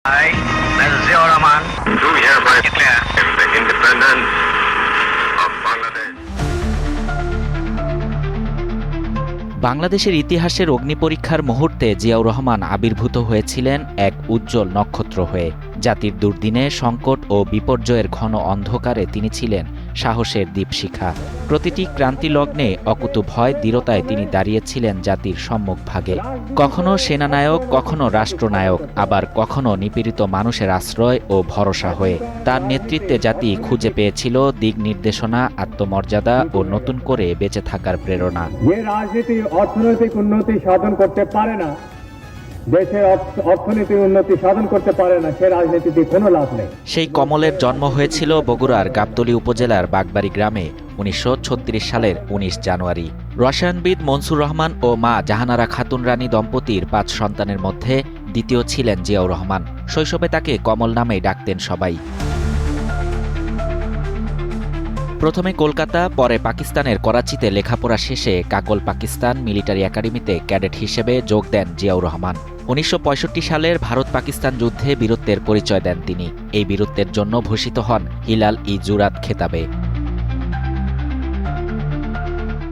I, Mr. Ziaur Rahman, do hereby declare the independence of Bangladesh. বাংলাদেশের ইতিহাসের অগ্নিপরীক্ষার মুহূর্তে জিয়াউর রহমান আবির্ভূত হয়েছিলেন এক উজ্জ্বল নক্ষত্র হয়ে। জাতির দুর্দিনে, সংকট ও বিপর্যয়ের ঘন অন্ধকারে তিনি ছিলেন সাহসের দীপশিখা। প্রতিটি ক্রান্তি লগ্নে অকুতোভয় দৃঢ়তায় তিনি দাঁড়িয়েছিলেন জাতির সম্মুখভাগে। কখনো সেনানায়ক, কখনো রাষ্ট্রনায়ক, আবার কখনো নিপীড়িত মানুষের আশ্রয় ও ভরসা হয়ে। তার নেতৃত্বে জাতি খুঁজে পেয়েছিল দিক নির্দেশনা, আত্মমর্যাদা ও নতুন করে বেঁচে থাকার প্রেরণা। যে রাজনীতি অর্থনৈতিক উন্নতি সাধন করতে পারে না, দেশের অর্থনৈতিক উন্নতি সাধন করতে পারে না, সে রাজনীতিতে কোনো লাভ নেই। সেই কমলের জন্ম হয়েছিল বগুড়ার গাবতলী উপজেলার বাগবাড়ি গ্রামে ১৯৩৬ সালের ১৯ জানুয়ারি। রসায়নবিদ মনসুর রহমান ও মা জাহানারা খাতুন রানী দম্পতির ৫ সন্তানের মধ্যে দ্বিতীয় ছিলেন জিয়াউর রহমান। শৈশবে তাকে কমল নামেই ডাকতেন সবাই। প্রথমে কলকাতা, পরে পাকিস্তানের করাচিতে লেখাপড়া শেষে কাকল পাকিস্তান মিলিটারি একাডেমিতে ক্যাডেট হিসেবে যোগ দেন জিয়াউর রহমান। ১৯৬৫ সালের ভারত-পাকিস্তান যুদ্ধে বীরত্বের পরিচয় দেন তিনি। এই বীরত্বের জন্য ভূষিত হন হিলাল-ই-জুরাত খেতাবে।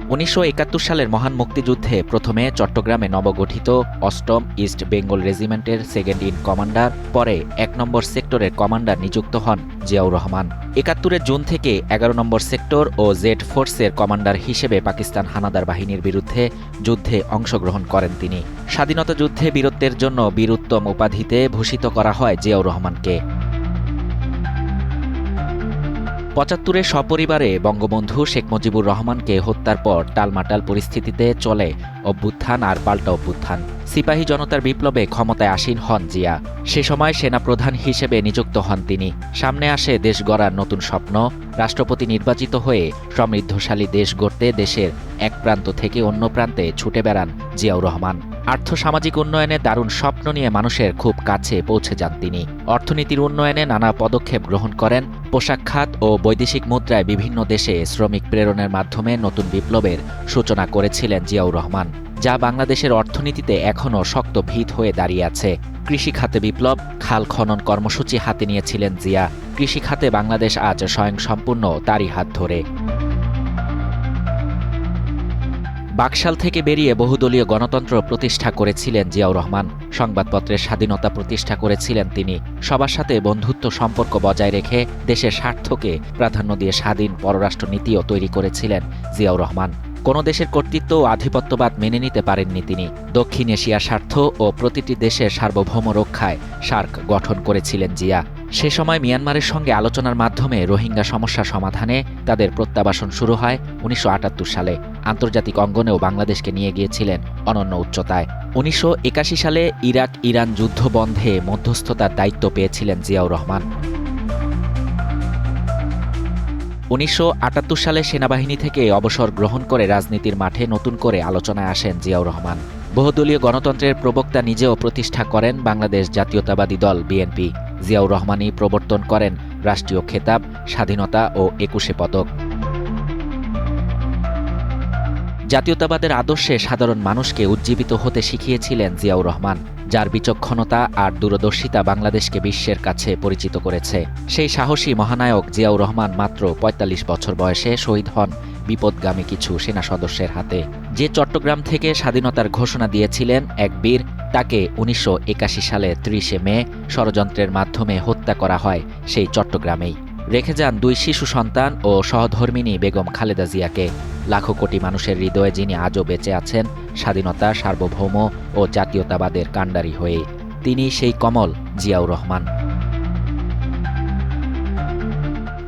১৯৭১ সালের মহান মুক্তিযুদ্ধে প্রথমে চট্টগ্রামে নবগঠিত ৮ম ইস্ট বেঙ্গল রেজিমেন্টের সেকেন্ড ইন কমান্ডার, পরে ১ নম্বর সেক্টরের কমান্ডার নিযুক্ত হন জিয়াউর রহমান। ৭১-এর জুন থেকে ১১ নম্বর সেক্টর ও জেড ফোর্সের কমান্ডার হিসেবে পাকিস্তান হানাদার বাহিনীর বিরুদ্ধে যুদ্ধে অংশগ্রহণ করেন তিনি। স্বাধীনতা যুদ্ধে বীরত্বের জন্য বীর উত্তম উপাধিতে ভূষিত করা হয় জিয়াউর রহমানকে। ৭৫-এ সপরিবারে বঙ্গবন্ধু শেখ মুজিবুর রহমানকে হত্যার পর টালমাটাল পরিস্থিতিতে চলে অভ্যুত্থান আর পাল্টা অভ্যুত্থান। সিপাহী জনতার বিপ্লবে ক্ষমতায় আসীন হন জিয়া। সে সময় সেনাপ্রধান হিসেবে নিযুক্ত হন তিনি। সামনে আসে দেশ গড়ার নতুন স্বপ্ন। রাষ্ট্রপতি নির্বাচিত হয়ে সমৃদ্ধশালী দেশ গড়তে দেশের এক প্রান্ত থেকে অন্য প্রান্তে ছুটে বেড়ান জিয়াউর রহমান। আর্থসামাজিক উন্নয়নে দারুণ স্বপ্ন নিয়ে মানুষের খুব কাছে পৌঁছে যান তিনি। অর্থনীতির উন্নয়নে নানা পদক্ষেপ গ্রহণ করেন। পোশাক খাত ও বৈদেশিক মুদ্রায় বিভিন্ন দেশে শ্রমিক প্রেরণের মাধ্যমে নতুন বিপ্লবের সূচনা করেছিলেন জিয়াউর রহমান, যা বাংলাদেশের অর্থনীতিতে এখনও শক্ত ভিত হয়ে দাঁড়িয়ে আছে। কৃষি খাতে বিপ্লব, খাল খনন কর্মসূচি হাতে নিয়েছিলেন জিয়া। কৃষি খাতে বাংলাদেশ আজ স্বয়ংসম্পূর্ণ তারই হাত ধরে। বাকশাল থেকে বেরিয়ে বহুদলীয় গণতন্ত্র প্রতিষ্ঠা করেছিলেন জিয়াউর রহমান। সংবাদপত্রের স্বাধীনতা প্রতিষ্ঠা করেছিলেন তিনি। সবার সাথে বন্ধুত্ব সম্পর্ক বজায় রেখে দেশের স্বার্থকে প্রাধান্য দিয়ে স্বাধীন পররাষ্ট্র নীতিও তৈরি করেছিলেন জিয়াউর রহমান। কোনো দেশের কর্তৃত্ব ও আধিপত্যবাদ মেনে নিতে পারেননি তিনি। দক্ষিণ এশিয়ার স্বার্থ ও প্রতিটি দেশের সার্বভৌম রক্ষায় সার্ক গঠন করেছিলেন জিয়া। সে সময় মিয়ানমারের সঙ্গে আলোচনার মাধ্যমে রোহিঙ্গা সমস্যা সমাধানে তাদের প্রত্যাবাসন শুরু হয় ১৯৭৮ সালে। আন্তর্জাতিক অঙ্গনেও বাংলাদেশকে নিয়ে গিয়েছিলেন অনন্য উচ্চতায়। ১৯৮১ সালে ইরাক-ইরান যুদ্ধ বন্ধে মধ্যস্থতার দায়িত্ব পেয়েছিলেন জিয়াউর রহমান। ১৯৭৮ সালে সেনাবাহিনী থেকে অবসর গ্রহণ করে রাজনীতির মাঠে নতুন করে আলোচনায় আসেন জিয়াউর রহমান। বহুদলীয় গণতন্ত্রের প্রবক্তা নিজেও প্রতিষ্ঠা করেন বাংলাদেশ জাতীয়তাবাদী দল বিএনপি। জিয়াউর রহমানই প্রবর্তন করেন রাষ্ট্রীয় খেতাব, স্বাধীনতা ও ২১শে পদক। জাতীয়তাবাদের আদর্শে সাধারণ মানুষকে উজ্জীবিত হতে শিখিয়েছিলেন জিয়াউর রহমান, যার বিচক্ষণতা আর দূরদর্শিতা বাংলাদেশকে বিশ্বের কাছে পরিচিত করেছে। সেই সাহসী মহানায়ক জিয়াউর রহমান মাত্র ৪৫ বছর বয়সে শহীদ হন বিপদগামী কিছু সেনা সদস্যের হাতে। যে চট্টগ্রাম থেকে স্বাধীনতার ঘোষণা দিয়েছিলেন এক বীর, তাকে ১৯৮১ সালে ৩০শে মে ষড়যন্ত্রের মাধ্যমে হত্যা করা হয় সেই চট্টগ্রামেই। রেখে যান ২ শিশু সন্তান ও সহধর্মিণী বেগম খালেদা জিয়াকে। লাখো কোটি মানুষের হৃদয়ে যিনি আজও বেঁচে আছেন স্বাধীনতা, সার্বভৌম ও জাতীয়তাবাদের কাণ্ডারি হয়ে, তিনি সেই কমল জিয়াউর রহমান।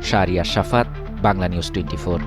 শাহরিয়ার শাফাত, বাংলা নিউজ 24।